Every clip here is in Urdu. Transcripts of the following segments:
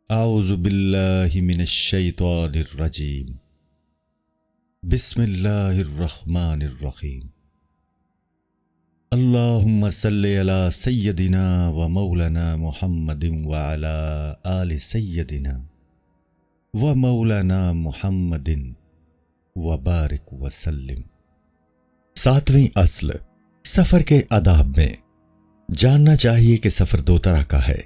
اعوذ باللہ من الشیطان الرجیم بسم اللہ الرحمن الرحیم اللہم صلی علی سیدنا و مولانا محمد وعلی آل سیدنا و مولانا محمد وبارک وسلم۔ ساتویں اصل، سفر کے آداب میں جاننا چاہیے کہ سفر دو طرح کا ہے،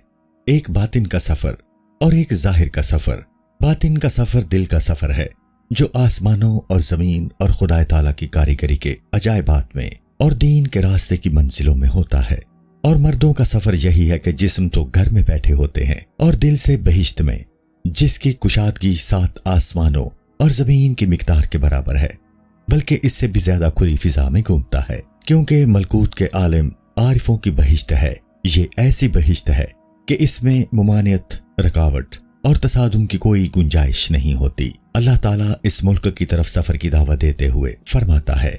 ایک باطن کا سفر اور ایک ظاہر کا سفر۔ باطن کا سفر دل کا سفر ہے جو آسمانوں اور زمین اور خدا تعالیٰ کی کاریگری کے عجائبات میں اور دین کے راستے کی منزلوں میں ہوتا ہے، اور مردوں کا سفر یہی ہے کہ جسم تو گھر میں بیٹھے ہوتے ہیں اور دل سے بہشت میں، جس کی کشادگی 7 آسمانوں اور زمین کی مقدار کے برابر ہے، بلکہ اس سے بھی زیادہ کھلی فضا میں گھومتا ہے، کیونکہ ملکوت کے عالم عارفوں کی بہشت ہے۔ یہ ایسی بہشت ہے کہ اس میں ممانعت، رکاوٹ اور تصادم کی کوئی گنجائش نہیں ہوتی۔ اللہ تعالیٰ اس ملک کی طرف سفر کی دعوت دیتے ہوئے فرماتا ہے،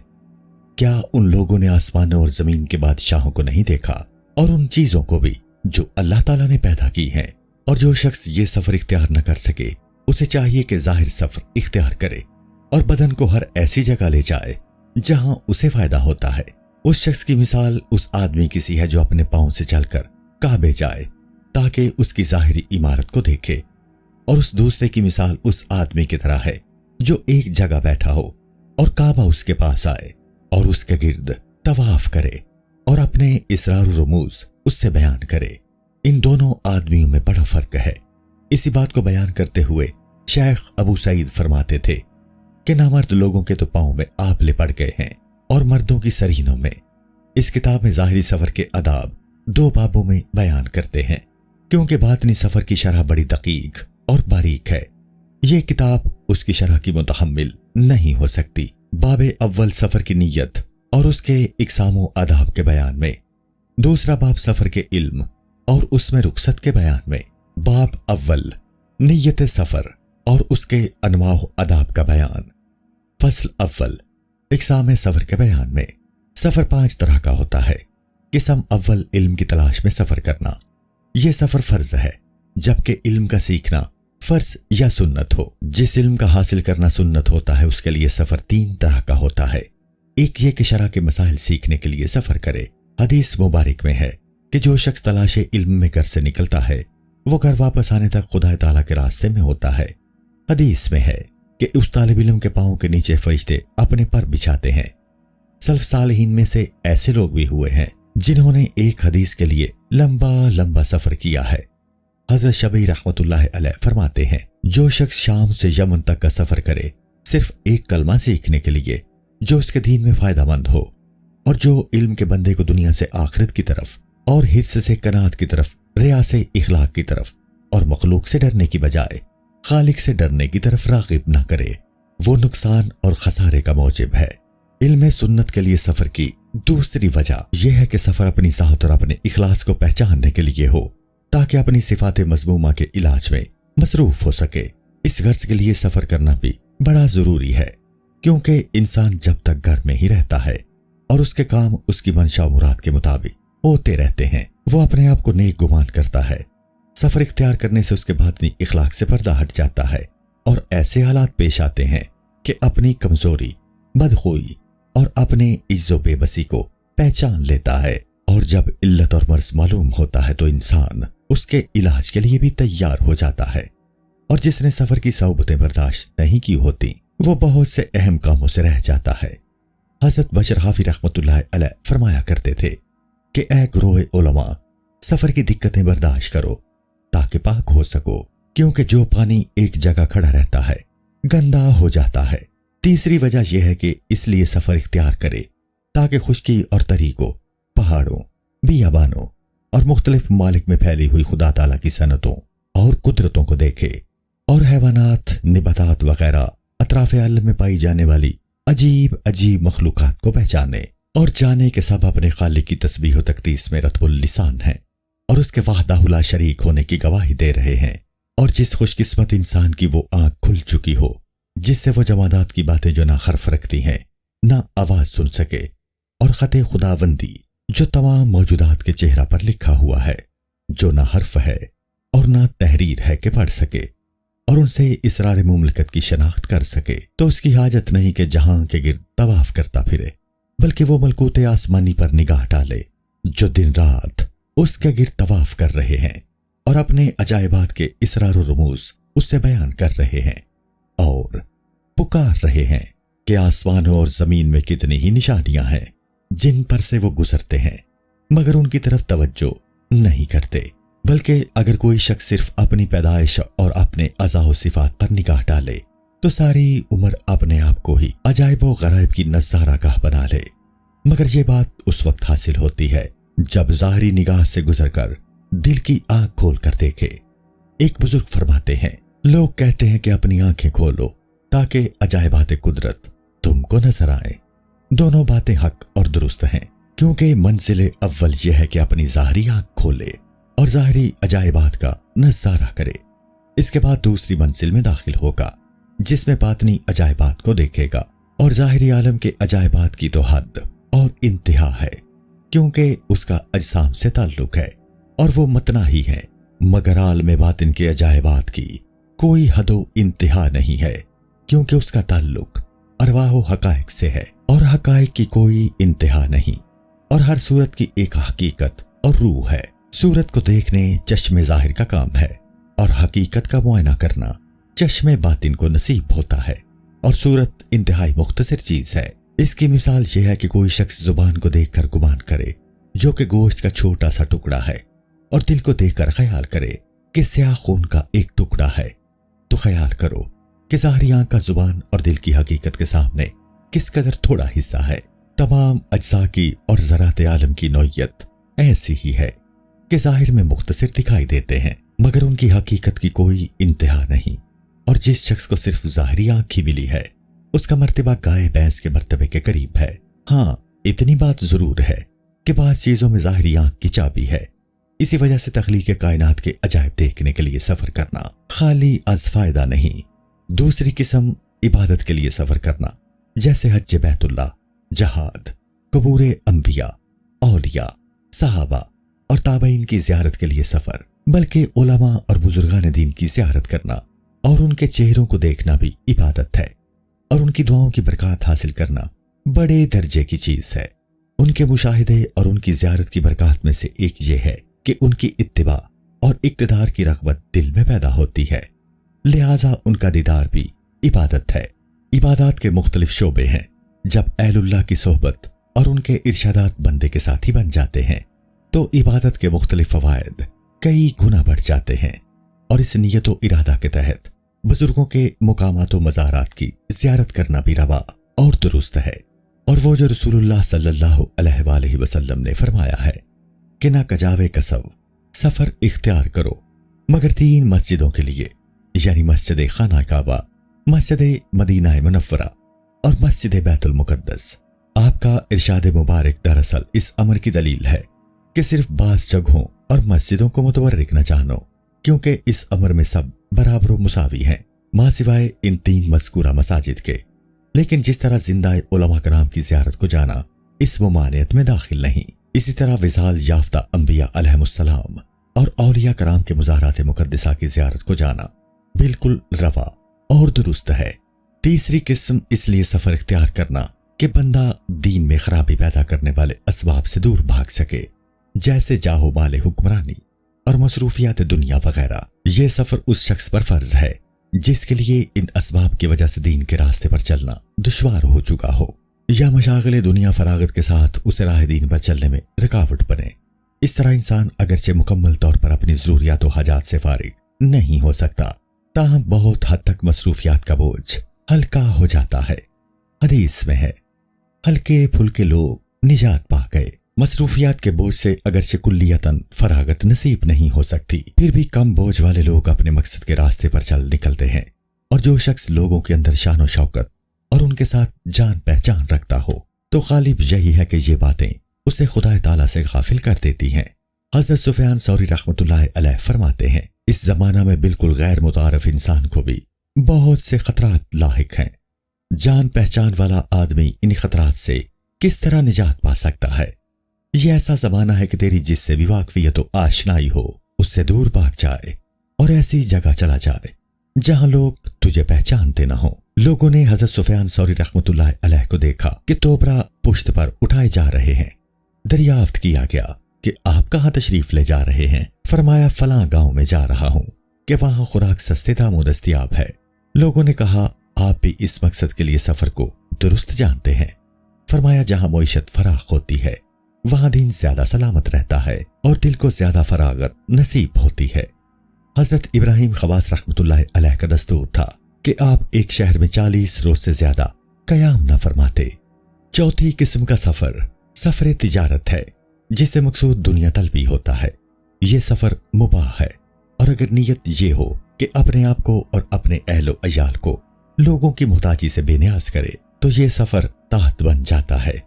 کیا ان لوگوں نے آسمانوں اور زمین کے بادشاہوں کو نہیں دیکھا، اور ان چیزوں کو بھی جو اللہ تعالیٰ نے پیدا کی ہیں؟ اور جو شخص یہ سفر اختیار نہ کر سکے، اسے چاہیے کہ ظاہر سفر اختیار کرے اور بدن کو ہر ایسی جگہ لے جائے جہاں اسے فائدہ ہوتا ہے۔ اس شخص کی مثال اس آدمی کی سی ہے جو اپنے پاؤں سے چل کر کعبے جائے تاکہ اس کی ظاہری عمارت کو دیکھے، اور اس دوسرے کی مثال اس آدمی کی طرح ہے جو ایک جگہ بیٹھا ہو اور کعبہ اس کے پاس آئے اور اس کے گرد طواف کرے اور اپنے اسرار و رموز اس سے بیان کرے۔ ان دونوں آدمیوں میں بڑا فرق ہے۔ اسی بات کو بیان کرتے ہوئے شیخ ابو سعید فرماتے تھے کہ نامرد لوگوں کے تو پاؤں میں آپ لپٹ گئے ہیں اور مردوں کی سرینوں میں۔ اس کتاب میں ظاہری سفر کے آداب 2 بابوں میں بیان کرتے ہیں، کیونکہ باطنی سفر کی شرح بڑی دقیق اور باریک ہے، یہ کتاب اس کی شرح کی متحمل نہیں ہو سکتی۔ باب اول سفر کی نیت اور اس کے اقسام و آداب کے بیان میں، دوسرا باب سفر کے علم اور اس میں رخصت کے بیان میں، باب اول نیت سفر اور اس کے انواع و آداب کا بیان۔ فصل اول اقسام سفر کے بیان میں، سفر 5 طرح کا ہوتا ہے۔ قسم اول، علم کی تلاش میں سفر کرنا۔ یہ سفر فرض ہے، جبکہ علم کا سیکھنا فرض یا سنت ہو۔ جس علم کا حاصل کرنا سنت ہوتا ہے، اس کے لیے سفر 3 طرح کا ہوتا ہے۔ ایک یہ کہ شرع کے مسائل سیکھنے کے لیے سفر کرے۔ حدیث مبارک میں ہے کہ جو شخص تلاش علم میں گھر سے نکلتا ہے، وہ گھر واپس آنے تک خدا تعالیٰ کے راستے میں ہوتا ہے۔ حدیث میں ہے کہ اس طالب علم کے پاؤں کے نیچے فرشتے اپنے پر بچھاتے ہیں۔ سلف صالحین میں سے ایسے لوگ بھی ہوئے ہیں جنہوں نے ایک حدیث کے لیے لمبا سفر کیا ہے۔ حضرت شبیر رحمت اللہ علیہ فرماتے ہیں، جو شخص شام سے یمن تک کا سفر کرے صرف ایک کلمہ سیکھنے کے لیے جو اس کے دین میں فائدہ مند ہو، اور جو علم کے بندے کو دنیا سے آخرت کی طرف اور حص سے قناعت کی طرف، ریا سے اخلاق کی طرف اور مخلوق سے ڈرنے کی بجائے خالق سے ڈرنے کی طرف راغب نہ کرے، وہ نقصان اور خسارے کا موجب ہے۔ علم سنت کے لیے سفر کی دوسری وجہ یہ ہے کہ سفر اپنی ذات اور اپنے اخلاص کو پہچاننے کے لیے ہو، تاکہ اپنی صفات مذمومہ کے علاج میں مصروف ہو سکے۔ اس غرض کے لیے سفر کرنا بھی بڑا ضروری ہے، کیونکہ انسان جب تک گھر میں ہی رہتا ہے اور اس کے کام اس کی منشا و مراد کے مطابق ہوتے رہتے ہیں، وہ اپنے آپ کو نیک گمان کرتا ہے۔ سفر اختیار کرنے سے اس کے باطنی اخلاق سے پردہ ہٹ جاتا ہے، اور ایسے حالات پیش آتے ہیں کہ اپنی کمزوری، بدخوئی اور اپنے عجز و بے بسی کو پہچان لیتا ہے، اور جب علت اور مرض معلوم ہوتا ہے تو انسان اس کے علاج کے لیے بھی تیار ہو جاتا ہے۔ اور جس نے سفر کی صعوبتیں برداشت نہیں کی ہوتی، وہ بہت سے اہم کاموں سے رہ جاتا ہے۔ حضرت بشر حافظ رحمت اللہ علیہ فرمایا کرتے تھے کہ اے گروہ علماء، سفر کی دقتیں برداشت کرو تاکہ پاک ہو سکو، کیونکہ جو پانی ایک جگہ کھڑا رہتا ہے گندا ہو جاتا ہے۔ تیسری وجہ یہ ہے کہ اس لیے سفر اختیار کرے تاکہ خشکی اور تری کو، پہاڑوں، بیابانوں اور مختلف ممالک میں پھیلی ہوئی خدا تعالیٰ کی صنعتوں اور قدرتوں کو دیکھے، اور حیوانات، نباتات وغیرہ اطراف عالم میں پائی جانے والی عجیب مخلوقات کو پہچانے، اور جانے کہ سب اپنے خالق کی تسبیح و تقدیس میں رطب اللسان ہیں اور اس کے وحدہ لا شریک ہونے کی گواہی دے رہے ہیں۔ اور جس خوش قسمت انسان کی وہ آنکھ کھل چکی ہو جس سے وہ جمادات کی باتیں جو نہ حرف رکھتی ہیں نہ آواز سن سکے، اور خط خداوندی جو تمام موجودات کے چہرہ پر لکھا ہوا ہے، جو نہ حرف ہے اور نہ تحریر ہے کہ پڑھ سکے اور ان سے اسرار مملکت کی شناخت کر سکے، تو اس کی حاجت نہیں کہ جہاں کے گرد طواف کرتا پھرے، بلکہ وہ ملکوت آسمانی پر نگاہ ڈالے جو دن رات اس کے گرد طواف کر رہے ہیں اور اپنے عجائبات کے اسرار و رموز اس سے بیان کر رہے ہیں اور پکار رہے ہیں کہ آسمانوں اور زمین میں کتنی ہی نشانیاں ہیں جن پر سے وہ گزرتے ہیں، مگر ان کی طرف توجہ نہیں کرتے، بلکہ اگر کوئی شخص صرف اپنی پیدائش اور اپنے اعضاء و صفات پر نگاہ ڈالے تو ساری عمر اپنے آپ کو ہی عجائب و غرائب کی نظارہ گاہ بنا لے، مگر یہ بات اس وقت حاصل ہوتی ہے جب ظاہری نگاہ سے گزر کر دل کی آنکھ کھول کر دیکھے۔ ایک بزرگ فرماتے ہیں، لوگ کہتے ہیں کہ اپنی آنکھیں کھولو تاکہ عجائبات قدرت تم کو نظر آئیں۔ دونوں باتیں حق اور درست ہیں، کیونکہ منزل اول یہ ہے کہ اپنی ظاہری آنکھ کھولے اور ظاہری عجائبات کا نظارہ کرے، اس کے بعد دوسری منزل میں داخل ہوگا جس میں باطنی عجائبات کو دیکھے گا، اور ظاہری عالم کے عجائبات کی تو حد اور انتہا ہے، کیونکہ اس کا اجسام سے تعلق ہے اور وہ متنا ہی ہے، مگر عالم باطن کے عجائبات کی کوئی حد و انتہا نہیں ہے، کیونکہ اس کا تعلق ارواح و حقائق سے ہے اور حقائق کی کوئی انتہا نہیں، اور ہر صورت کی ایک حقیقت اور روح ہے۔ صورت کو دیکھنے چشم ظاہر کا کام ہے اور حقیقت کا معائنہ کرنا چشم باطن کو نصیب ہوتا ہے، اور صورت انتہائی مختصر چیز ہے۔ اس کی مثال یہ ہے کہ کوئی شخص زبان کو دیکھ کر گمان کرے جو کہ گوشت کا چھوٹا سا ٹکڑا ہے، اور دل کو دیکھ کر خیال کرے کہ سیاہ خون کا ایک ٹکڑا ہے، تو خیال کرو کہ ظاہری آنکھ کا زبان اور دل کی حقیقت کے سامنے کس قدر تھوڑا حصہ ہے۔ تمام اجزاء کی اور ذرات عالم کی نوعیت ایسی ہی ہے کہ ظاہر میں مختصر دکھائی دیتے ہیں، مگر ان کی حقیقت کی کوئی انتہا نہیں، اور جس شخص کو صرف ظاہری آنکھ ہی ملی ہے اس کا مرتبہ گائے بھینس کے مرتبے کے قریب ہے۔ ہاں، اتنی بات ضرور ہے کہ بعض چیزوں میں ظاہری آنکھ کی چابی ہے، اسی وجہ سے تخلیق کائنات کے عجائب دیکھنے کے لیے سفر کرنا خالی از فائدہ نہیں۔ دوسری قسم عبادت کے لیے سفر کرنا، جیسے حج بیت اللہ، جہاد، قبور انبیاء، اولیاء، صحابہ اور تابعین کی زیارت کے لیے سفر، بلکہ علماء اور بزرگان دین کی زیارت کرنا اور ان کے چہروں کو دیکھنا بھی عبادت ہے، اور ان کی دعاؤں کی برکات حاصل کرنا بڑے درجے کی چیز ہے۔ ان کے مشاہدے اور ان کی زیارت کی برکات میں سے ایک یہ ہے کہ ان کی اتباع اور اقتدار کی رغبت دل میں پیدا ہوتی ہے، لہٰذا ان کا دیدار بھی عبادت ہے۔ عبادات کے مختلف شعبے ہیں، جب اہل اللہ کی صحبت اور ان کے ارشادات بندے کے ساتھی بن جاتے ہیں تو عبادت کے مختلف فوائد کئی گنا بڑھ جاتے ہیں، اور اس نیت و ارادہ کے تحت بزرگوں کے مقامات و مزارات کی زیارت کرنا بھی روا اور درست ہے، اور وہ جو رسول اللہ صلی اللہ علیہ وآلہ وسلم نے فرمایا ہے کہ نہ کجاوے کسب سفر اختیار کرو مگر 3 مسجدوں کے لیے، یعنی مسجد خانہ کعبہ، مسجد مدینہ منورہ اور مسجد بیت المقدس۔ آپ کا ارشاد مبارک دراصل اس امر کی دلیل ہے کہ صرف بعض جگہوں اور مسجدوں کو متبرک نہ جانو، کیونکہ اس امر میں سب برابر و مساوی ہیں ماں سوائے ان 3 مذکورہ مساجد کے، لیکن جس طرح زندہ علماء کرام کی زیارت کو جانا اس ممانعت میں داخل نہیں، اسی طرح وصال یافتہ انبیاء علیہ السلام اور اولیاء کرام کے مزارات مقدسہ کی زیارت کو جانا بالکل روا اور درست ہے۔ تیسری قسم اس لیے سفر اختیار کرنا کہ بندہ دین میں خرابی پیدا کرنے والے اسباب سے دور بھاگ سکے، جیسے جاہو مال حکمرانی اور مصروفیات دنیا وغیرہ۔ یہ سفر اس شخص پر فرض ہے جس کے لیے ان اسباب کی وجہ سے دین کے راستے پر چلنا دشوار ہو چکا ہو، یا مشاغل دنیا فراغت کے ساتھ اسے راہ دین پر چلنے میں رکاوٹ بنے۔ اس طرح انسان اگرچہ مکمل طور پر اپنی ضروریات و حاجات سے فارغ نہیں ہو سکتا، تاہم بہت حد تک مصروفیات کا بوجھ ہلکا ہو جاتا ہے۔ حدیث میں ہے، ہلکے پھلکے لوگ نجات پا گئے۔ مصروفیات کے بوجھ سے اگرچہ کلیتاً فراغت نصیب نہیں ہو سکتی، پھر بھی کم بوجھ والے لوگ اپنے مقصد کے راستے پر چل نکلتے ہیں، اور جو شخص لوگوں کے اندر شان و شوکت اور ان کے ساتھ جان پہچان رکھتا ہو تو غالب یہی ہے کہ یہ باتیں اسے خدا تعالیٰ سے غافل کر دیتی ہیں۔ حضرت سفیان ثوری رحمۃ اللہ علیہ فرماتے ہیں، اس زمانہ میں بالکل غیر متعارف انسان کو بھی بہت سے خطرات لاحق ہیں۔ جان پہچان والا آدمی ان خطرات سے کس طرح نجات پا سکتا ہے؟ یہ ایسا زمانہ ہے کہ تیری جس سے بھی واقفیت و آشنائی ہو اس سے دور بھاگ جائے، اور ایسی جگہ چلا جائے جہاں لوگ تجھے پہچانتے نہ ہوں۔ لوگوں نے حضرت سفیان ثوری رحمۃ اللہ علیہ کو دیکھا کہ توبرا پشت پر اٹھائے جا رہے ہیں۔ دریافت کیا گیا کہ آپ کہاں تشریف لے جا رہے ہیں؟ فرمایا فلاں گاؤں میں جا رہا ہوں کہ وہاں خوراک سستے داموں دستیاب ہے۔ لوگوں نے کہا آپ بھی اس مقصد کے لیے سفر کو درست جانتے ہیں۔ فرمایا جہاں معیشت فراخ ہوتی ہے وہاں دین زیادہ سلامت رہتا ہے اور دل کو زیادہ فراغت نصیب ہوتی ہے۔ حضرت ابراہیم خواص رحمۃ اللہ علیہ کا دستور تھا کہ آپ ایک شہر میں 40 روز سے زیادہ قیام نہ فرماتے۔ چوتھی قسم کا سفر تجارت ہے، جس سے مقصود دنیا طلبی ہوتا ہے۔ یہ سفر مباح ہے، اور اگر نیت یہ ہو کہ اپنے آپ کو اور اپنے اہل و عیال کو لوگوں کی محتاجی سے بے نیاز کرے تو یہ سفر طاعت بن جاتا ہے،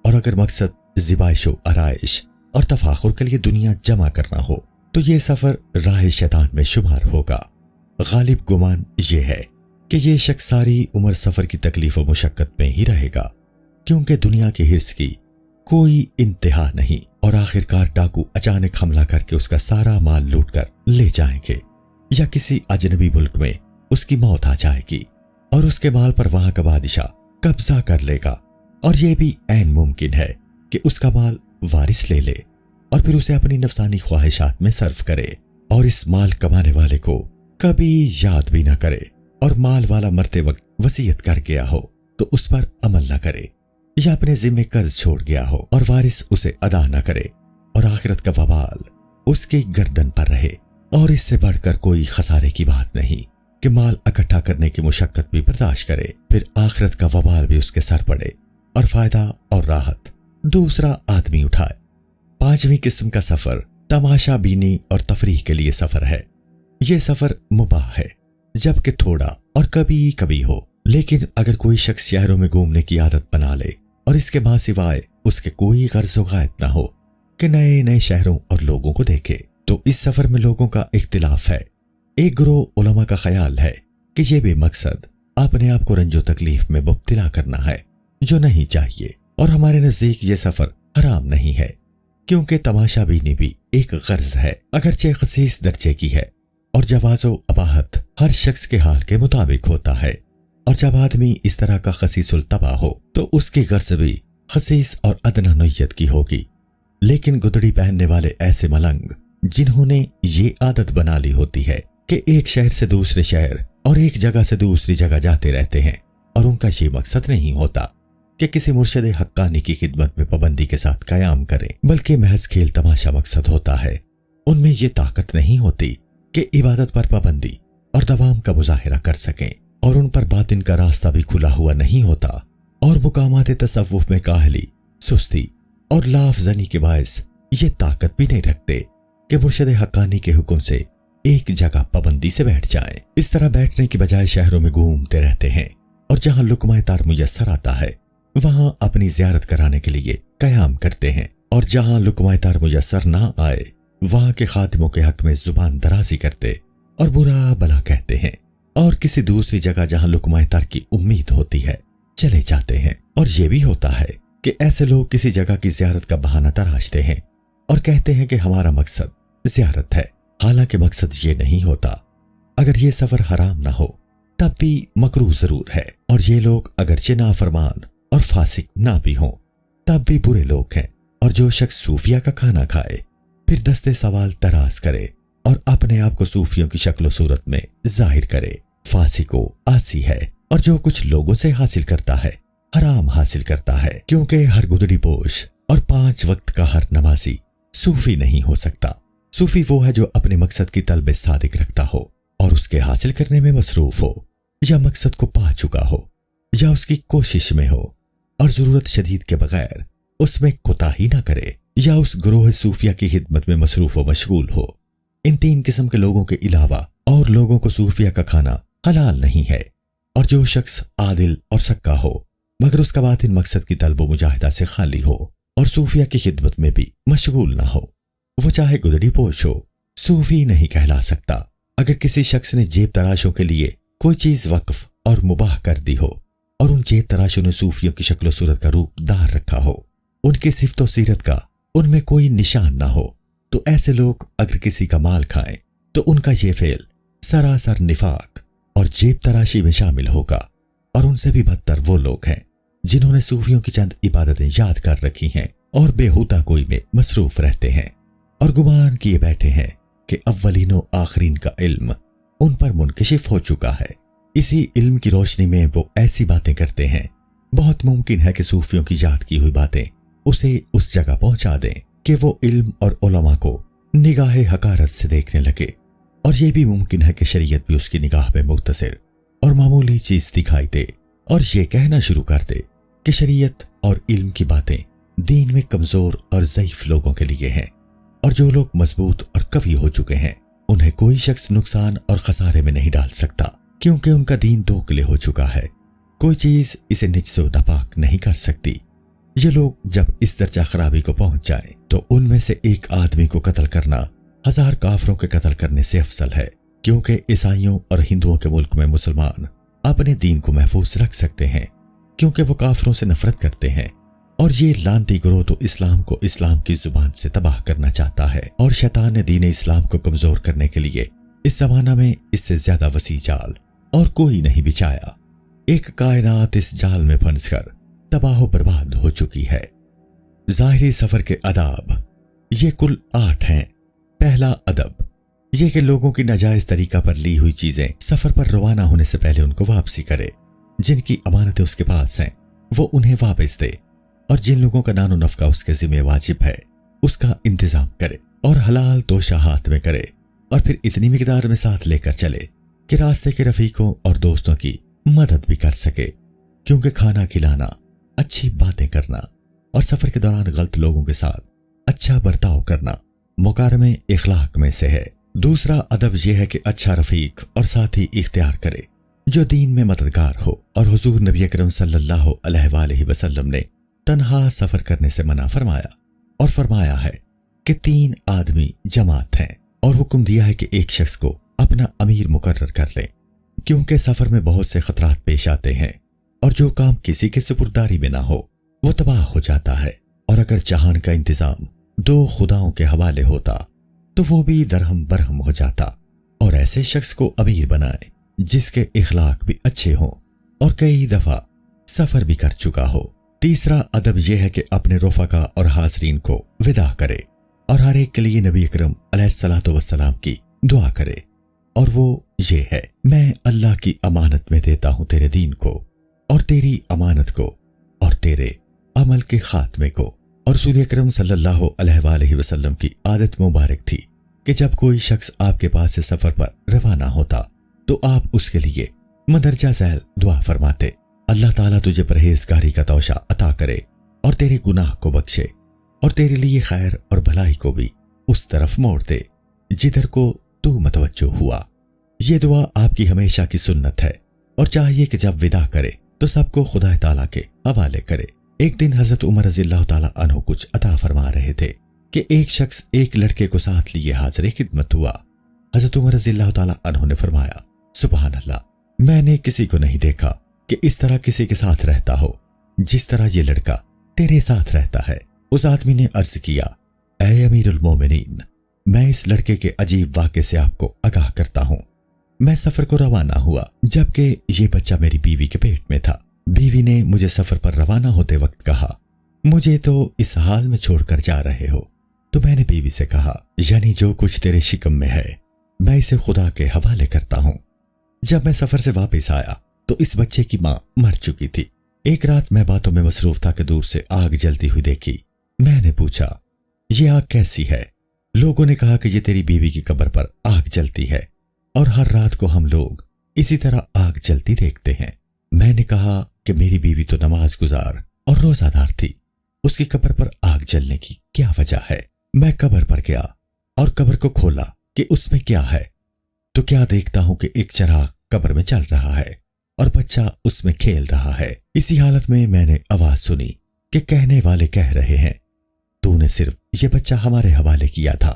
اور اگر مقصد زبائش و آرائش اور تفاخر کے لیے دنیا جمع کرنا ہو تو یہ سفر راہ شیطان میں شمار ہوگا۔ غالب گمان یہ ہے کہ یہ شخص ساری عمر سفر کی تکلیف و مشقت میں ہی رہے گا، کیونکہ دنیا کے حرص کی کوئی انتہا نہیں، اور آخرکار ڈاکو اچانک حملہ کر کے اس کا سارا مال لوٹ کر لے جائیں گے، یا کسی اجنبی ملک میں اس کی موت آ جائے گی اور اس کے مال پر وہاں کا بادشاہ قبضہ کر لے گا، اور یہ بھی عین ممکن ہے کہ اس کا مال وارث لے لے اور پھر اسے اپنی نفسانی خواہشات میں صرف کرے، اور اس مال کمانے والے کو کبھی یاد بھی نہ کرے، اور مال والا مرتے وقت وصیت کر گیا ہو تو اس پر عمل نہ کرے، یا اپنے ذمے قرض چھوڑ گیا ہو اور وارث اسے ادا نہ کرے، اور آخرت کا وبال اس کی گردن پر رہے۔ اور اس سے بڑھ کر کوئی خسارے کی بات نہیں کہ مال اکٹھا کرنے کی مشقت بھی برداشت کرے، پھر آخرت کا وبال بھی اس کے سر پڑے اور فائدہ اور راحت دوسرا آدمی اٹھائے۔ پانچویں قسم کا سفر تماشا بینی اور تفریح کے لیے سفر ہے۔ یہ سفر مباح ہے، جبکہ تھوڑا اور کبھی کبھی ہو، لیکن اگر کوئی شخص شہروں میں گھومنے کی عادت بنا لے اور اس کے ماں سوائے اس کے کوئی غرض و غائب نہ ہو کہ نئے نئے شہروں اور لوگوں کو دیکھے، تو اس سفر میں لوگوں کا اختلاف ہے۔ ایک گروہ علماء کا خیال ہے کہ یہ بھی مقصد اپنے آپ کو رنج و تکلیف میں مبتلا کرنا ہے، جو نہیں چاہیے، اور ہمارے نزدیک یہ سفر حرام نہیں ہے، کیونکہ تماشا بینی بھی ایک غرض ہے، اگرچہ خصیص درجے کی ہے، اور جواز و اباحت ہر شخص کے حال کے مطابق ہوتا ہے، اور جب آدمی اس طرح کا خصیص الطبع ہو تو اس کی غرض بھی خصیص اور ادنی نوعیت کی ہوگی۔ لیکن گدڑی پہننے والے ایسے ملنگ جنہوں نے یہ عادت بنا لی ہوتی ہے کہ ایک شہر سے دوسرے شہر اور ایک جگہ سے دوسری جگہ جاتے رہتے ہیں، اور ان کا یہ مقصد نہیں ہوتا کہ کسی مرشد حقانی کی خدمت میں پابندی کے ساتھ قیام کریں، بلکہ محض کھیل تماشا مقصد ہوتا ہے۔ ان میں یہ طاقت نہیں ہوتی کہ عبادت پر پابندی اور دوام کا مظاہرہ کر سکیں، اور ان پر باطن کا راستہ بھی کھلا ہوا نہیں ہوتا، اور مقامات تصوف میں کاہلی، سستی اور لاف زنی کے باعث یہ طاقت بھی نہیں رکھتے کہ مرشد حقانی کے حکم سے ایک جگہ پابندی سے بیٹھ جائیں۔ اس طرح بیٹھنے کی بجائے شہروں میں گھومتے رہتے ہیں، اور جہاں لقمہ تار میسر آتا ہے وہاں اپنی زیارت کرانے کے لیے قیام کرتے ہیں، اور جہاں لقمہ تار میسر نہ آئے وہاں کے خادموں کے حق میں زبان درازی کرتے اور برا بلا کہتے ہیں، اور کسی دوسری جگہ جہاں لقمہ تار کی امید ہوتی ہے چلے جاتے ہیں۔ اور یہ بھی ہوتا ہے کہ ایسے لوگ کسی جگہ کی زیارت کا بہانہ تراشتے ہیں اور کہتے ہیں کہ ہمارا مقصد زیارت ہے، حالانکہ مقصد یہ نہیں ہوتا۔ اگر یہ سفر حرام نہ ہو تب بھی مکروہ ضرور ہے، اور یہ لوگ اگرچہ نافرمان اور فاسق نہ بھی ہوں تب بھی برے لوگ ہیں۔ اور جو شخص صوفیہ کا کھانا کھائے پھر دستے سوال دراز کرے اور اپنے آپ کو صوفیوں کی شکل و صورت میں ظاہر کرے، فاسق و عاصی ہے، اور جو کچھ لوگوں سے حاصل کرتا ہے حرام حاصل کرتا ہے، کیونکہ ہر گدڑی پوش اور 5 وقت کا ہر نمازی صوفی نہیں ہو سکتا۔ صوفی وہ ہے جو اپنے مقصد کی طلب صادق رکھتا ہو اور اس کے حاصل کرنے میں مصروف ہو، یا مقصد کو پا چکا ہو، یا اس کی کوشش میں ہو، اور ضرورت شدید کے بغیر اس میں کوتاہی نہ کرے، یا اس گروہ صوفیہ کی خدمت میں مصروف و مشغول ہو۔ ان 3 قسم کے لوگوں کے علاوہ اور لوگوں کو صوفیہ کا کھانا حلال نہیں ہے۔ اور جو شخص عادل اور سکا ہو مگر اس کا باطن مقصد کی طلب و مجاہدہ سے خالی ہو اور صوفیہ کی خدمت میں بھی مشغول نہ ہو، وہ چاہے گدڑی پوش ہو، صوفی نہیں کہلا سکتا۔ اگر کسی شخص نے جیب تراشوں کے لیے کوئی چیز وقف اور مباح کر دی ہو، اور ان جیب تراشوں نے صوفیوں کی شکل و صورت کا روپ دار رکھا ہو، ان کی صفت و سیرت کا ان میں کوئی نشان نہ ہو، تو ایسے لوگ اگر کسی کا مال کھائیں تو ان کا یہ فعل سراسر نفاق اور جیب تراشی میں شامل ہوگا۔ اور ان سے بھی بدتر وہ لوگ ہیں جنہوں نے صوفیوں کی چند عبادتیں یاد کر رکھی ہیں اور بےہودہ کوئی میں مصروف رہتے ہیں اور گمان کیے بیٹھے ہیں کہ اولین و آخرین کا علم ان پر منکشف ہو چکا ہے۔ اسی علم کی روشنی میں وہ ایسی باتیں کرتے ہیں، بہت ممکن ہے کہ صوفیوں کی یاد کی ہوئی باتیں اسے اس جگہ پہنچا دیں کہ وہ علم اور علماء کو نگاہ حقارت سے دیکھنے لگے، اور یہ بھی ممکن ہے کہ شریعت بھی اس کی نگاہ میں مختصر اور معمولی چیز دکھائی دے اور یہ کہنا شروع کر دے کہ شریعت اور علم کی باتیں دین میں کمزور اور ضعیف لوگوں کے لیے ہیں، اور جو لوگ مضبوط اور قوی ہو چکے ہیں انہیں کوئی شخص نقصان اور خسارے میں نہیں ڈال سکتا، کیونکہ ان کا دین دوگلے ہو چکا ہے، کوئی چیز اسے نجس و ناپاک نہیں کر سکتی۔ یہ لوگ جب اس درجہ خرابی کو پہنچ جائیں تو ان میں سے ایک آدمی کو قتل کرنا 1000 کافروں کے قتل کرنے سے افضل ہے، کیونکہ عیسائیوں اور ہندوؤں کے ملک میں مسلمان اپنے دین کو محفوظ رکھ سکتے ہیں کیونکہ وہ کافروں سے نفرت کرتے ہیں، اور یہ لانتی گروہ تو اسلام کو اسلام کی زبان سے تباہ کرنا چاہتا ہے، اور شیطان نے دین اسلام کو کمزور کرنے کے لیے اس زمانہ میں اس سے زیادہ وسیع جال اور کوئی نہیں بچھایا۔ ایک کائنات اس جال میں پھنس کر تباہ و برباد ہو چکی ہے۔ ظاہری سفر کے آداب یہ کل 8 ہیں۔ پہلا ادب یہ کہ لوگوں کی ناجائز طریقہ پر لی ہوئی چیزیں سفر پر روانہ ہونے سے پہلے ان کو واپسی کرے، جن کی امانتیں اس کے پاس ہیں وہ انہیں واپس دے، اور جن لوگوں کا نان و نفقہ اس کے ذمہ واجب ہے اس کا انتظام کرے، اور حلال توشہ ہاتھ میں کرے، اور پھر اتنی مقدار میں ساتھ لے کر چلے کہ راستے کے رفیقوں اور دوستوں کی مدد بھی کر سکے، کیونکہ کھانا کھلانا، اچھی باتیں کرنا اور سفر کے دوران غلط لوگوں کے ساتھ اچھا برتاؤ کرنا مکارم اخلاق میں سے ہے۔ دوسرا ادب یہ ہے کہ اچھا رفیق اور ساتھی اختیار کرے جو دین میں مددگار ہو، اور حضور نبی اکرم صلی اللہ علیہ وآلہ وسلم نے تنہا سفر کرنے سے منع فرمایا، اور فرمایا ہے کہ 3 آدمی جماعت ہیں، اور حکم دیا ہے کہ ایک شخص کو اپنا امیر مقرر کر لیں، کیونکہ سفر میں بہت سے خطرات پیش آتے ہیں، اور جو کام کسی کے سپرداری میں نہ ہو وہ تباہ ہو جاتا ہے، اور اگر جہان کا انتظام 2 خداؤں کے حوالے ہوتا تو وہ بھی درہم برہم ہو جاتا، اور ایسے شخص کو امیر بنائے جس کے اخلاق بھی اچھے ہوں اور کئی دفعہ سفر بھی کر چکا ہو۔ تیسرا ادب یہ ہے کہ اپنے رفقا اور حاضرین کو وداع کرے، اور ہر ایک کے لیے نبی اکرم علیہ الصلوۃ والسلام کی دعا کرے، اور وہ یہ ہے: میں اللہ کی امانت میں دیتا ہوں تیرے دین کو، اور تیری امانت کو، اور تیرے عمل کے خاتمے کو۔ اور رسول اکرم صلی اللہ علیہ وآلہ وسلم کی عادت مبارک تھی کہ جب کوئی شخص آپ کے پاس سے سفر پر روانہ ہوتا تو آپ اس کے لیے مندرجہ ذیل دعا فرماتے: اللہ تعالیٰ تجھے پرہیزگاری کا توشہ عطا کرے اور تیرے گناہ کو بخشے، اور تیرے لیے خیر اور بھلائی کو بھی اس طرف موڑ دے جدھر کو تو متوجہ ہوا۔ یہ دعا آپ کی ہمیشہ کی سنت ہے، اور چاہیے کہ جب وداع کرے تو سب کو خدا تعالیٰ کے حوالے کرے۔ ایک دن حضرت عمر رضی اللہ تعالیٰ عنہ کچھ عطا فرما رہے تھے کہ ایک شخص ایک لڑکے کو ساتھ لیے حاضر خدمت ہوا۔ حضرت عمر رضی اللہ تعالیٰ عنہ نے فرمایا: سبحان اللہ، میں نے کسی کو نہیں دیکھا کہ اس طرح کسی کے ساتھ رہتا ہو جس طرح یہ لڑکا تیرے ساتھ رہتا ہے۔ اس آدمی نے عرض کیا: اے امیر المومنین، میں اس لڑکے کے عجیب واقعے سے آپ کو آگاہ کرتا ہوں۔ میں سفر کو روانہ ہوا جبکہ یہ بچہ میری بیوی کے پیٹ میں تھا۔ بیوی نے مجھے سفر پر روانہ ہوتے وقت کہا: مجھے تو اس حال میں چھوڑ کر جا رہے ہو؟ تو میں نے بیوی سے کہا: یعنی جو کچھ تیرے شکم میں ہے میں اسے خدا کے حوالے کرتا ہوں۔ جب میں سفر سے واپس آیا تو اس بچے کی ماں مر چکی تھی۔ ایک رات میں باتوں میں مصروف تھا کہ دور سے آگ جلتی ہوئی دیکھی۔ میں نے پوچھا: یہ آگ کیسی ہے؟ لوگوں نے کہا کہ یہ تیری بیوی کی قبر پر آگ جلتی ہے، اور ہر رات کو ہم لوگ اسی طرح آگ جلتی دیکھتے ہیں۔ میں نے کہا کہ میری بیوی تو نماز گزار اور روزہ دار تھی، اس کی قبر پر آگ جلنے کی کیا وجہ ہے؟ میں قبر پر گیا اور قبر کو کھولا کہ اس میں کیا ہے، تو کیا دیکھتا ہوں کہ ایک چراغ قبر میں چل رہا ہے اور بچہ اس میں کھیل رہا ہے۔ اسی حالت میں نے آواز سنی کہ کہنے والے کہہ رہے ہیں: تو نے صرف یہ بچہ ہمارے حوالے کیا تھا،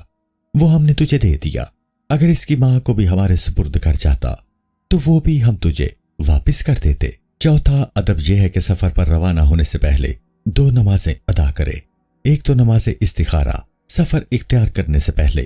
وہ ہم نے تجھے دے دیا، اگر اس کی ماں کو بھی ہمارے سپرد کر جاتا تو وہ بھی ہم تجھے واپس کر دیتے۔ چوتھا ادب یہ ہے کہ سفر پر روانہ ہونے سے پہلے 2 نمازیں ادا کرے۔ ایک تو نماز استخارہ سفر اختیار کرنے سے پہلے،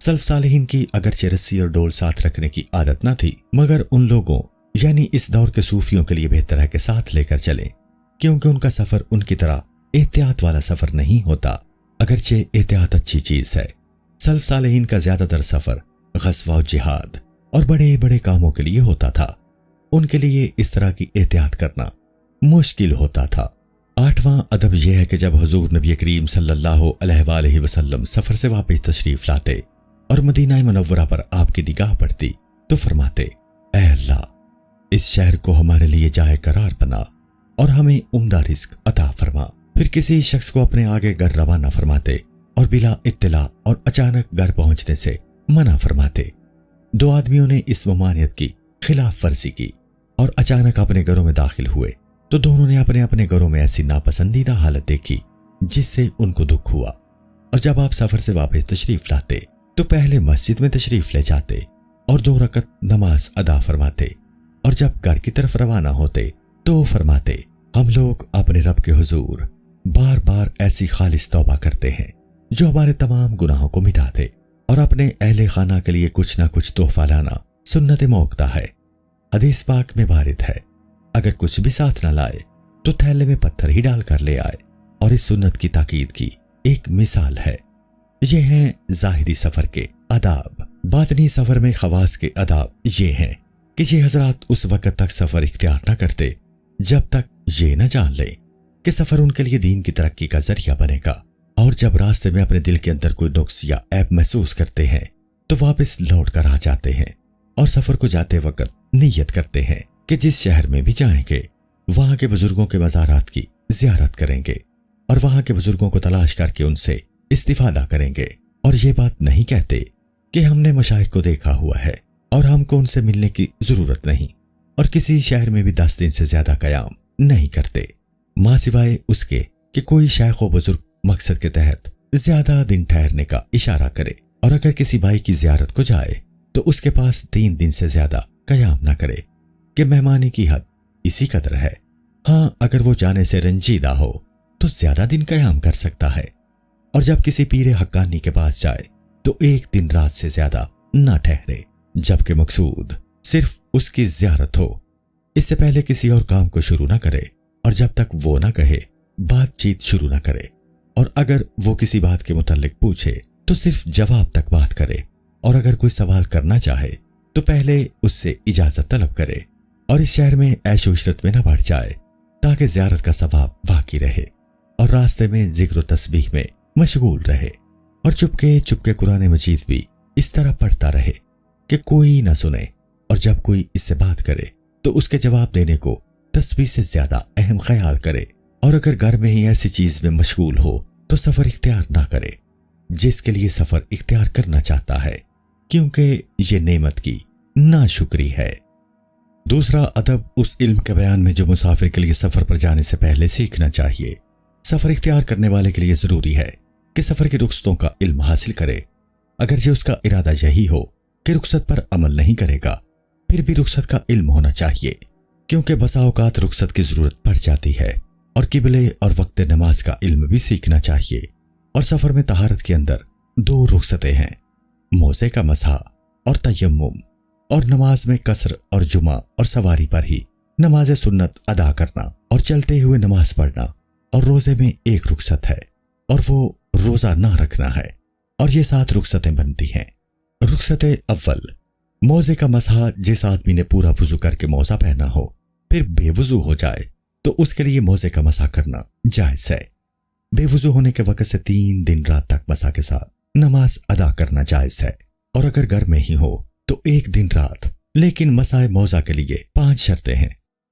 سلف صالحین کی اگرچہ رسی اور ڈول ساتھ رکھنے کی عادت نہ تھی، مگر ان لوگوں یعنی اس دور کے صوفیوں کے لیے بہتر ہے کہ ساتھ لے کر چلیں، کیونکہ ان کا سفر ان کی طرح احتیاط والا سفر نہیں ہوتا، اگرچہ احتیاط اچھی چیز ہے۔ سلف صالحین کا زیادہ تر سفر غزوہ و جہاد اور بڑے بڑے کاموں کے لیے ہوتا تھا، ان کے لیے اس طرح کی احتیاط کرنا مشکل ہوتا تھا۔ 8واں ادب یہ ہے کہ جب حضور نبی کریم صلی اللہ علیہ وآلہ وسلم سفر سے واپس تشریف لاتے اور مدینہ منورہ پر آپ کی نگاہ پڑتی تو فرماتے، اے اللہ، اس شہر کو ہمارے لیے جائے قرار بنا اور ہمیں عمدہ رزق عطا فرما۔ پھر کسی شخص کو اپنے آگے گھر روانہ فرماتے اور بلا اطلاع اور اچانک گھر پہنچنے سے منع فرماتے۔ 2 آدمیوں نے اس ممانعت کی خلاف ورزی کی اور اچانک اپنے گھروں میں داخل ہوئے تو دونوں نے اپنے اپنے گھروں میں ایسی ناپسندیدہ حالت دیکھی جس سے ان کو دکھ ہوا، اور جب آپ سفر سے واپس تشریف لاتے تو پہلے مسجد میں تشریف لے جاتے اور 2 رکعت نماز ادا فرماتے، اور جب گھر کی طرف روانہ ہوتے تو فرماتے، ہم لوگ اپنے رب کے حضور بار بار ایسی خالص توبہ کرتے ہیں جو ہمارے تمام گناہوں کو مٹا دے، اور اپنے اہل خانہ کے لیے کچھ نہ کچھ تحفہ لانا سنت موقدہ ہے۔ حدیث پاک میں وارد ہے، اگر کچھ بھی ساتھ نہ لائے تو تھیلے میں پتھر ہی ڈال کر لے آئے، اور اس سنت کی تاکید کی ایک مثال ہے۔ یہ ہیں ظاہری سفر کے آداب۔ باطنی سفر میں خواص کے آداب یہ ہیں کہ یہ حضرات اس وقت تک سفر اختیار نہ کرتے جب تک یہ نہ جان لیں کہ سفر ان کے لیے دین کی ترقی کا ذریعہ بنے گا، اور جب راستے میں اپنے دل کے اندر کوئی نقص یا عیب محسوس کرتے ہیں تو واپس لوٹ کر آ جاتے ہیں، اور سفر کو جاتے وقت نیت کرتے ہیں کہ جس شہر میں بھی جائیں گے وہاں کے بزرگوں کے مزارات کی زیارت کریں گے، اور وہاں کے بزرگوں کو تلاش کر کے ان سے استفادہ کریں گے، اور یہ بات نہیں کہتے کہ ہم نے مشائخ کو دیکھا ہوا ہے اور ہم کو ان سے ملنے کی ضرورت نہیں، اور کسی شہر میں بھی 10 دن سے زیادہ قیام نہیں کرتے، ماں سوائے اس کے کہ کوئی شیخ و بزرگ مقصد کے تحت زیادہ دن ٹھہرنے کا اشارہ کرے، اور اگر کسی بھائی کی زیارت کو جائے تو اس کے پاس 3 دن سے زیادہ قیام نہ کرے کہ مہمانی کی حد اسی قدر ہے۔ ہاں، اگر وہ جانے سے رنجیدہ ہو تو زیادہ دن قیام کر سکتا ہے، اور جب کسی پیر حقانی کے پاس جائے تو 1 دن رات سے زیادہ نہ ٹھہرے، جبکہ مقصود صرف اس کی زیارت ہو۔ اس سے پہلے کسی اور کام کو شروع نہ کرے، اور جب تک وہ نہ کہے بات چیت شروع نہ کرے، اور اگر وہ کسی بات کے متعلق پوچھے تو صرف جواب تک بات کرے، اور اگر کوئی سوال کرنا چاہے تو پہلے اس سے اجازت طلب کرے، اور اس شہر میں عیش و عشرت میں نہ بڑھ جائے تاکہ زیارت کا ثواب باقی رہے، اور راستے میں ذکر و تسبیح میں مشغول رہے، اور چپکے قرآن مجید بھی اس طرح پڑھتا رہے کہ کوئی نہ سنے، اور جب کوئی اس سے بات کرے تو اس کے جواب دینے کو تسبیح سے زیادہ اہم خیال کرے، اور اگر گھر میں ہی ایسی چیز میں مشغول ہو تو سفر اختیار نہ کرے جس کے لیے سفر اختیار کرنا چاہتا ہے، کیونکہ یہ نعمت کی ناشکری ہے۔ دوسرا ادب اس علم کے بیان میں جو مسافر کے لیے سفر پر جانے سے پہلے سیکھنا چاہیے۔ سفر اختیار کرنے والے کے لیے ضروری ہے کہ سفر کی رخصتوں کا علم حاصل کرے، اگرچہ اس کا ارادہ یہی ہو کہ رخصت پر عمل نہیں کرے گا، پھر بھی رخصت کا علم ہونا چاہیے، کیونکہ بسا اوقات رخصت کی ضرورت پڑ جاتی ہے، اور قبلے اور وقت نماز کا علم بھی سیکھنا چاہیے۔ اور سفر میں طہارت کے اندر 2 رخصتیں ہیں، موزے کا مسح اور تیمم، اور نماز میں قصر اور جمعہ اور سواری پر ہی نماز سنت ادا کرنا اور چلتے ہوئے نماز پڑھنا، اور روزے میں 1 رخصت ہے اور وہ روزہ نہ رکھنا ہے، اور یہ 7 رخصتیں بنتی ہیں۔ رخصت اول، موزے کا مسح، جس آدمی نے پورا وضو کر کے موزہ پہنا ہو پھر بے وضو ہو جائے تو اس کے لیے موزے کا مسح کرنا جائز ہے۔ بے وضو ہونے کے وقت سے 3 دن رات تک مسح کے ساتھ نماز ادا کرنا جائز ہے، اور اگر گھر میں ہی ہو تو 1 دن رات۔ لیکن مسح موزہ کے لیے 5 شرطیں ہیں۔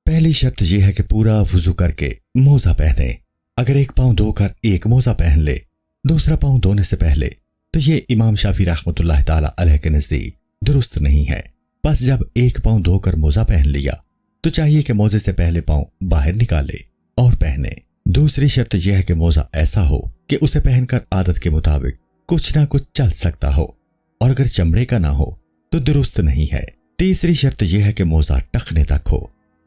پہلی شرط یہ ہے کہ پورا وضو کر کے موزہ پہنے۔ اگر 1 پاؤں دھو کر 1 موزہ پہن لے، دوسرا پاؤں دھونے سے پہلے، تو یہ امام شافعی رحمۃ اللہ تعالی علیہ کے نزدیک درست نہیں ہے۔ بس جب 1 پاؤں دھو کر موزہ پہن لیا تو چاہیے کہ موزے سے پہلے پاؤں باہر نکالے اور پہنے۔ دوسری شرط یہ ہے کہ موزہ ایسا ہو کہ اسے پہن کر عادت کے مطابق کچھ نہ کچھ چل سکتا ہو، اور اگر چمڑے کا نہ ہو تو درست نہیں ہے۔ تیسری شرط یہ ہے کہ موزہ ٹخنے تک ہو،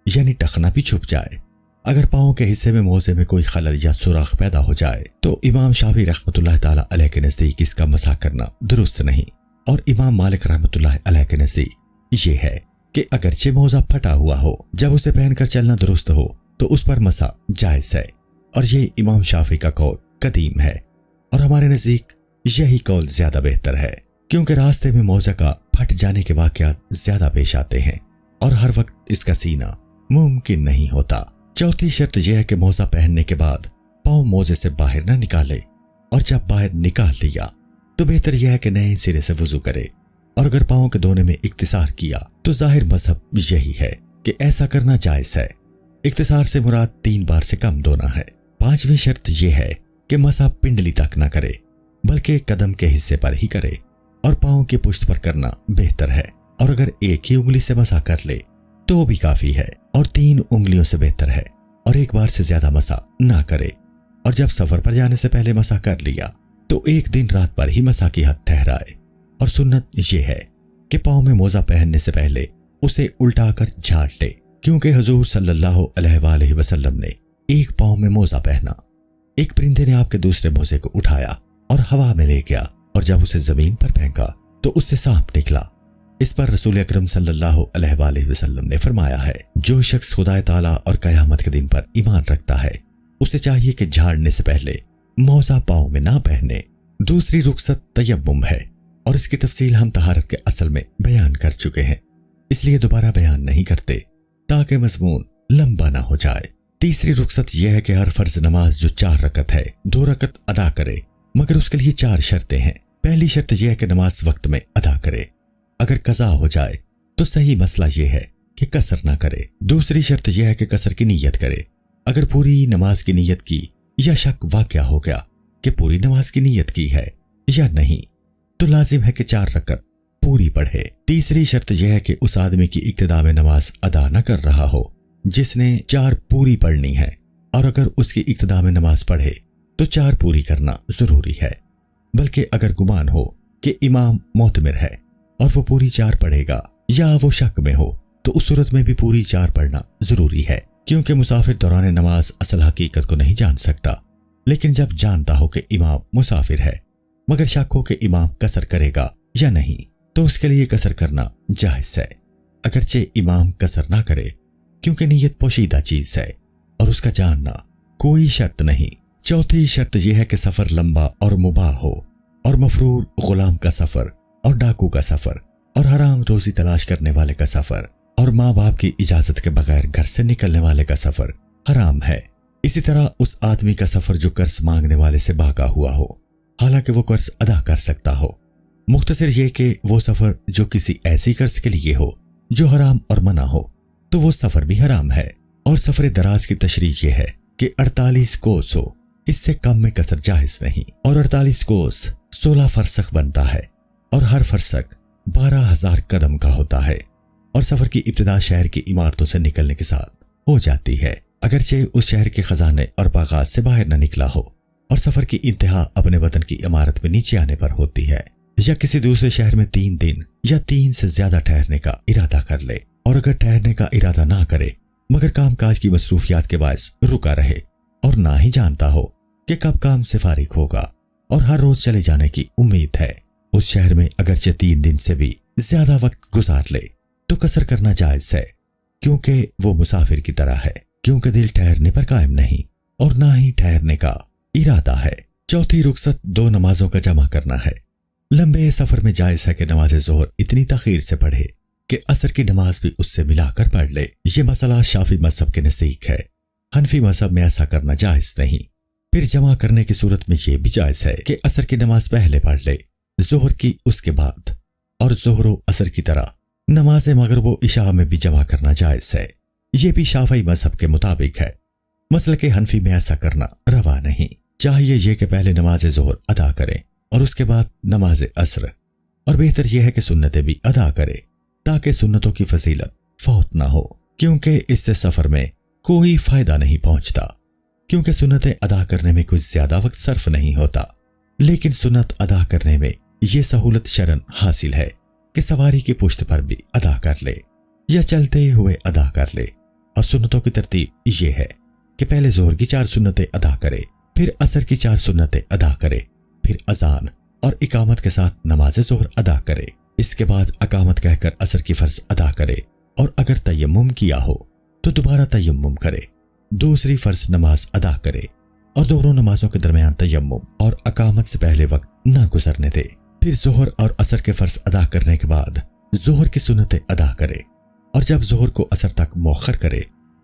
یعنی ٹخنا بھی چھپ جائے۔ اگر پاؤں کے حصے میں موزے میں کوئی خلل یا سوراخ پیدا ہو جائے تو امام شافعی رحمۃ اللہ تعالی علیہ کے نزدیک اس کا مسح کرنا درست نہیں۔ اور امام مالک رحمۃ اللہ علیہ کے نزدیک یہ ہے کہ اگرچہ موزہ پھٹا ہوا ہو، جب اسے پہن کر چلنا درست ہو تو اس پر مسح جائز ہے، اور یہ امام شافعی کا قول قدیم ہے، اور ہمارے نزدیک یہی قول زیادہ بہتر ہے، کیونکہ راستے میں موزہ کا پھٹ جانے کے واقعات زیادہ پیش آتے ہیں اور ہر وقت اس کا سینا ممکن نہیں ہوتا۔ چوتھی شرط یہ ہے کہ موزہ پہننے کے بعد پاؤں موزے سے باہر نہ نکالے، اور جب باہر نکال لیا تو بہتر یہ ہے کہ نئے سرے سے وضو کرے، اور اگر پاؤں کے دھونے میں اختصار کیا تو ظاہر مذہب یہی ہے کہ ایسا کرنا جائز ہے۔ اختصار سے مراد 3 بار سے کم دھونا ہے۔ پانچویں شرط یہ ہے کہ مسح پنڈلی تک نہ کرے بلکہ قدم کے حصے پر ہی کرے، اور پاؤں کی پشت پر کرنا بہتر ہے، اور اگر ایک ہی انگلی سے مسح کر لے تو بھی کافی ہے، اور 3 انگلیوں سے بہتر ہے، اور ایک بار سے زیادہ مسح نہ کرے، اور جب سفر پر جانے سے پہلے مسح کر لیا تو ایک دن رات پر ہی مسح کی حد ٹھہرائے، اور سنت یہ ہے کہ پاؤں میں موزہ پہننے سے پہلے اسے الٹا کر جھاڑ لے، کیونکہ حضور صلی اللہ علیہ وآلہ وسلم نے ایک پاؤں میں موزہ پہنا، ایک پرندے نے آپ کے دوسرے موزے کو اٹھایا اور ہوا میں لے گیا، اور جب اسے زمین پر پھینکا تو اس سے سانپ نکلا۔ اس پر رسول اکرم صلی اللہ علیہ وآلہ وسلم نے فرمایا ہے، جو شخص خدا تعالیٰ اور قیامت کے دن پر ایمان رکھتا ہے اسے چاہیے کہ جھاڑنے سے پہلے موزہ پاؤں میں نہ پہنے۔ دوسری رخصت تیمم ہے، اور اس کی تفصیل ہم طہارت کے اصل میں بیان کر چکے ہیں، اس لیے دوبارہ بیان نہیں کرتے تاکہ مضمون لمبا نہ ہو جائے۔ تیسری رخصت یہ ہے کہ ہر فرض نماز جو 4 رکعت ہے 2 رکعت ادا کرے، مگر اس کے لیے 4 شرطیں ہیں۔ پہلی شرط یہ ہے کہ نماز وقت میں ادا کرے، اگر قضا ہو جائے تو صحیح مسئلہ یہ ہے کہ قصر نہ کرے۔ دوسری شرط یہ ہے کہ قصر کی نیت کرے، اگر پوری نماز کی نیت کی یا شک واقع ہو گیا کہ پوری نماز کی نیت کی ہے یا نہیں تو لازم ہے کہ 4 رکعت پوری پڑھے۔ تیسری شرط یہ ہے کہ اس آدمی کی ابتدا میں نماز ادا نہ کر رہا ہو جس نے 4 پوری پڑھنی ہے، اور اگر اس کی ابتدا میں نماز پڑھے تو 4 پوری کرنا ضروری ہے، بلکہ اگر گمان ہو کہ امام معتمر ہے اور وہ پوری 4 پڑھے گا، یا وہ شک میں ہو تو اس صورت میں بھی پوری 4 پڑھنا ضروری ہے، کیونکہ مسافر دوران نماز اصل حقیقت کو نہیں جان سکتا، لیکن جب جانتا ہو کہ امام مسافر ہے مگر شک ہو کہ امام قصر کرے گا یا نہیں تو اس کے لیے قصر کرنا جائز ہے، اگرچہ امام قصر نہ کرے، کیونکہ نیت پوشیدہ چیز ہے اور اس کا جاننا کوئی شرط نہیں۔ چوتھی شرط یہ ہے کہ سفر لمبا اور مباح ہو، اور مفرور غلام کا سفر، اور ڈاکو کا سفر، اور حرام روزی تلاش کرنے والے کا سفر، اور ماں باپ کی اجازت کے بغیر گھر سے نکلنے والے کا سفر حرام ہے۔ اسی طرح اس آدمی کا سفر جو قرض مانگنے والے سے بھاگا ہوا ہو حالانکہ وہ قرض ادا کر سکتا ہو۔ مختصر یہ کہ وہ سفر جو کسی ایسی قرض کے لیے ہو جو حرام اور منع ہو تو وہ سفر بھی حرام ہے۔ اور سفر دراز کی تشریح یہ ہے کہ 48 کوس ہو، اس سے کم میں قصر جائز نہیں، اور 48 کوس 16 فرسخ بنتا ہے، اور ہر فرسخ 12,000 قدم کا ہوتا ہے، اور سفر کی ابتدا شہر کی عمارتوں سے نکلنے کے ساتھ ہو جاتی ہے، اگرچہ اس شہر کے خزانے اور باغات سے باہر نہ نکلا ہو، اور سفر کی انتہا اپنے وطن کی عمارت میں نیچے آنے پر ہوتی ہے، یا کسی دوسرے شہر میں 3 دن یا 3 سے زیادہ ٹھہرنے کا ارادہ کر لے، اور اگر ٹھہرنے کا ارادہ نہ کرے مگر کام کاج کی مصروفیات کے باعث رکا رہے اور نہ ہی جانتا ہو کہ کب کام سے فارغ ہوگا اور ہر روز چلے جانے کی امید ہے، اس شہر میں اگرچہ 3 دن سے بھی زیادہ وقت گزار لے تو قصر کرنا جائز ہے، کیونکہ وہ مسافر کی طرح ہے، کیونکہ دل ٹھہرنے پر قائم نہیں اور نہ ہی ٹھہرنے کا ارادہ ہے۔ چوتھی رخصت 2 نمازوں کا جمع کرنا ہے۔ لمبے سفر میں جائز ہے کہ نماز ظہر اتنی تاخیر سے پڑھے کہ عصر کی نماز بھی اس سے ملا کر پڑھ لے۔ یہ مسئلہ شافعی مذہب کے نزدیک ہے، حنفی مذہب میں ایسا کرنا جائز نہیں۔ پھر جمع کرنے کی صورت میں یہ بھی جائز ہے کہ عصر کی نماز پہلے پڑھ لے، ظہر کی اس کے بعد، اور ظہر و عصر کی طرح نماز مغرب و عشاء میں بھی جمع کرنا جائز ہے۔ یہ بھی شافعی مذہب کے مطابق ہے، مسلک حنفی میں ایسا کرنا روا نہیں۔ چاہیے یہ کہ پہلے نماز ظہر ادا کریں اور اس کے بعد نماز عصر، اور بہتر یہ ہے کہ سنتیں بھی ادا کرے تاکہ سنتوں کی فضیلت فوت نہ ہو، کیونکہ اس سے سفر میں کوئی فائدہ نہیں پہنچتا، کیونکہ سنتیں ادا کرنے میں کچھ زیادہ وقت صرف نہیں ہوتا، لیکن سنت ادا کرنے میں یہ سہولت شرعن حاصل ہے کہ سواری کی پشت پر بھی ادا کر لے یا چلتے ہوئے ادا کر لے۔ اور سنتوں کی ترتیب یہ ہے کہ پہلے ظہر کی 4 سنتیں ادا کرے، پھر عصر کی 4 سنتیں ادا کرے، پھر اذان اور اقامت کے ساتھ نماز ظہر ادا کرے۔ اس کے بعد اقامت کہہ کر عصر کی فرض ادا کرے، اور اگر تیمم کیا ہو تو دوبارہ تیمم کرے، دوسری فرض نماز ادا کرے، اور دونوں نمازوں کے درمیان تیمم اور اقامت سے پہلے وقت نہ گزرنے دے۔ پھر ظہر اور عصر کے فرض ادا کرنے کے بعد ظہر کی سنتیں ادا کرے، اور جب ظہر کو عصر تک مؤخر کرے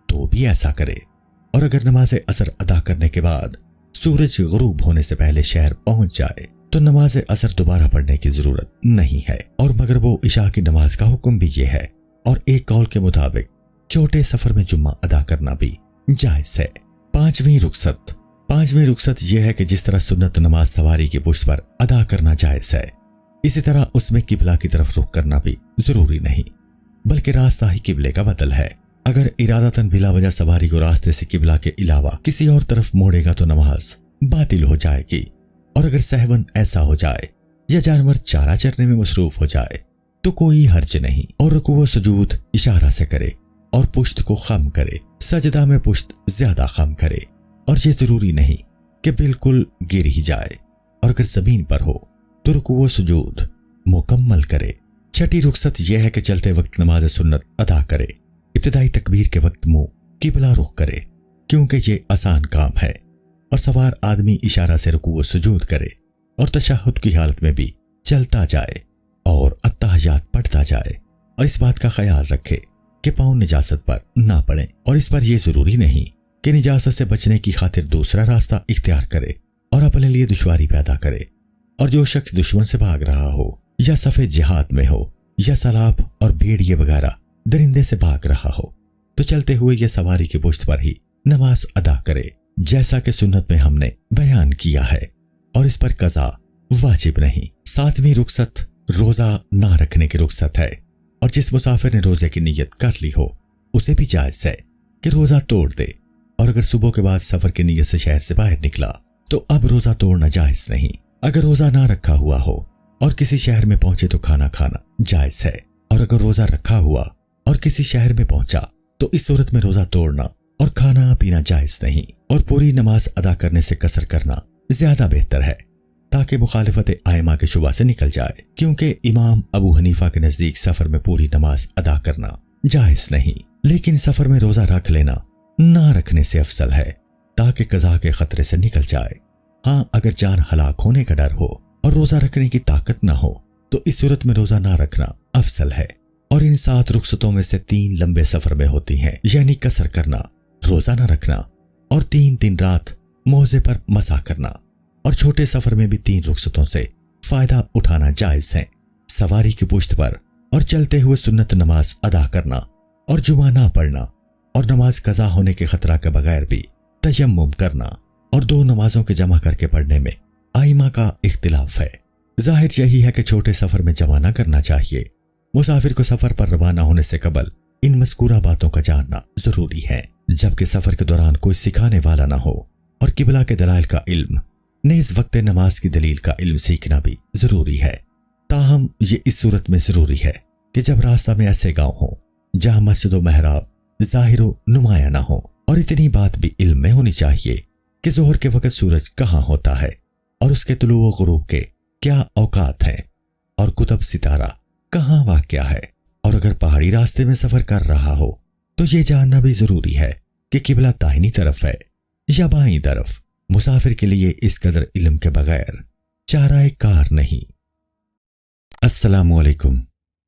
تو بھی ایسا کرے۔ اور اگر نماز عصر ادا کرنے کے بعد سورج غروب ہونے سے پہلے شہر پہنچ جائے تو نماز عصر دوبارہ پڑھنے کی ضرورت نہیں ہے۔ اور مغرب و عشاء کی نماز کا حکم بھی یہ ہے، اور ایک قول کے مطابق چھوٹے سفر میں جمعہ ادا کرنا بھی جائز ہے۔ پانچویں رخصت یہ ہے کہ جس طرح سنت نماز سواری کی پشت پر ادا کرنا جائز ہے، اسی طرح اس میں قبلہ کی طرف رخ کرنا بھی ضروری نہیں، بلکہ راستہ ہی قبلے کا بدل ہے۔ اگر ارادتاً بلا وجہ سواری کو راستے سے قبلہ کے علاوہ کسی اور طرف موڑے گا تو نماز باطل ہو جائے گی، اور اگر سہون ایسا ہو جائے یا جانور چارہ چرنے میں مصروف ہو جائے تو کوئی حرج نہیں، اور رکوع و سجود اشارہ سے کرے اور پشت کو خم کرے، سجدہ میں پشت زیادہ خم کرے، اور یہ ضروری نہیں کہ بالکل گر ہی جائے، اور اگر زمین پر ہو تو رکوع و سجود مکمل کرے۔ چھٹی رخصت یہ ہے کہ چلتے وقت نماز سنت ادا کرے، ابتدائی تکبیر کے وقت منہ قبلہ رخ کرے، کیونکہ یہ آسان کام ہے، اور سوار آدمی اشارہ سے رکوع و سجود کرے، اور تشہد کی حالت میں بھی چلتا جائے اور التحیات پڑھتا جائے، اور اس بات کا خیال رکھے کہ پاؤں نجاست پر نہ پڑیں، اور اس پر یہ ضروری نہیں کہ نجاست سے بچنے کی خاطر دوسرا راستہ اختیار کرے اور اپنے لیے دشواری پیدا کرے۔ اور جو شخص دشمن سے بھاگ رہا ہو، یا صف جہاد میں ہو، یا سراب اور بھیڑیے وغیرہ درندے سے بھاگ رہا ہو، تو چلتے ہوئے یہ سواری کی پشت پر ہی نماز ادا کرے، جیسا کہ سنت میں ہم نے بیان کیا ہے، اور اس پر قضا واجب نہیں۔ 7ویں رخصت روزہ نہ رکھنے کی رخصت ہے، اور جس مسافر نے روزے کی نیت کر لی ہو اسے بھی جائز ہے کہ روزہ توڑ دے، اور اگر صبح کے بعد سفر کی نیت سے شہر سے باہر نکلا تو اب روزہ توڑنا جائز نہیں۔ اگر روزہ نہ رکھا ہوا ہو اور کسی شہر میں پہنچے تو کھانا کھانا جائز ہے، اور اگر روزہ رکھا ہوا اور کسی شہر میں پہنچا تو اس صورت میں روزہ توڑنا اور کھانا پینا جائز نہیں، اور پوری نماز ادا کرنے سے قصر کرنا زیادہ بہتر ہے، تاکہ مخالفت ائمہ کے شبہ سے نکل جائے، کیونکہ امام ابو حنیفہ کے نزدیک سفر میں پوری نماز ادا کرنا جائز نہیں، لیکن سفر میں روزہ رکھ لینا نہ رکھنے سے افضل ہے، تاکہ قضا کے خطرے سے نکل جائے۔ ہاں اگر جان ہلاک ہونے کا ڈر ہو اور روزہ رکھنے کی طاقت نہ ہو تو اس صورت میں روزہ نہ رکھنا افضل ہے۔ اور ان 7 رخصتوں میں سے 3 لمبے سفر میں ہوتی ہیں، یعنی قصر کرنا، روزہ نہ رکھنا، اور 3 دن رات موضع پر مسا کرنا۔ اور چھوٹے سفر میں بھی 3 رخصتوں سے فائدہ اٹھانا جائز ہے، سواری کی پشت پر اور چلتے ہوئے سنت نماز ادا کرنا، اور جمعہ نہ پڑھنا، اور نماز قضا ہونے کے خطرہ کے بغیر بھی تیمم کرنا، اور 2 نمازوں کے جمع کر کے پڑھنے میں ائمہ کا اختلاف ہے۔ ظاہر یہی ہے کہ چھوٹے سفر میں جمع نہ کرنا چاہیے۔ مسافر کو سفر پر روانہ ہونے سے قبل ان مذکورہ باتوں کا جاننا ضروری ہے، جبکہ سفر کے دوران کوئی سکھانے والا نہ ہو، اور قبلہ کے دلائل کا علم، نیز وقت نماز کی دلیل کا علم سیکھنا بھی ضروری ہے۔ تاہم یہ اس صورت میں ضروری ہے کہ جب راستہ میں ایسے گاؤں ہوں جہاں مسجد و محراب ظاہر و نمایاں نہ ہو، اور اتنی بات بھی علم میں ہونی چاہیے کہ ظہر کے وقت سورج کہاں ہوتا ہے، اور اس کے طلوع و غروب کے کیا اوقات ہیں، اور قطب ستارہ کہاں واقع ہے، اور اگر پہاڑی راستے میں سفر کر رہا ہو تو یہ جاننا بھی ضروری ہے کہ قبلہ دائنی طرف ہے یا بائیں طرف۔ مسافر کے لیے اس قدر علم کے بغیر چارہ کار نہیں۔ السلام علیکم۔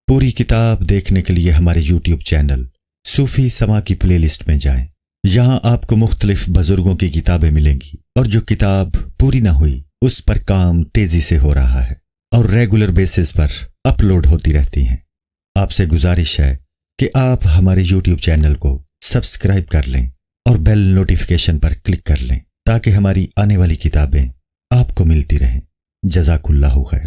پوری کتاب دیکھنے کے لیے ہمارے YouTube چینل صوفی سما کی پلے لسٹ میں جائیں۔ یہاں آپ کو مختلف بزرگوں کی کتابیں ملیں گی، اور جو کتاب پوری نہ ہوئی اس پر کام تیزی سے ہو رہا ہے اور ریگولر بیسس پر اپلوڈ ہوتی رہتی ہیں۔ آپ سے گزارش ہے کہ آپ ہمارے YouTube چینل کو سبسکرائب کر لیں اور بیل نوٹیفیکیشن پر کلک کر لیں، تاکہ ہماری آنے والی کتابیں آپ کو ملتی رہیں۔ جزاک اللہ خیر۔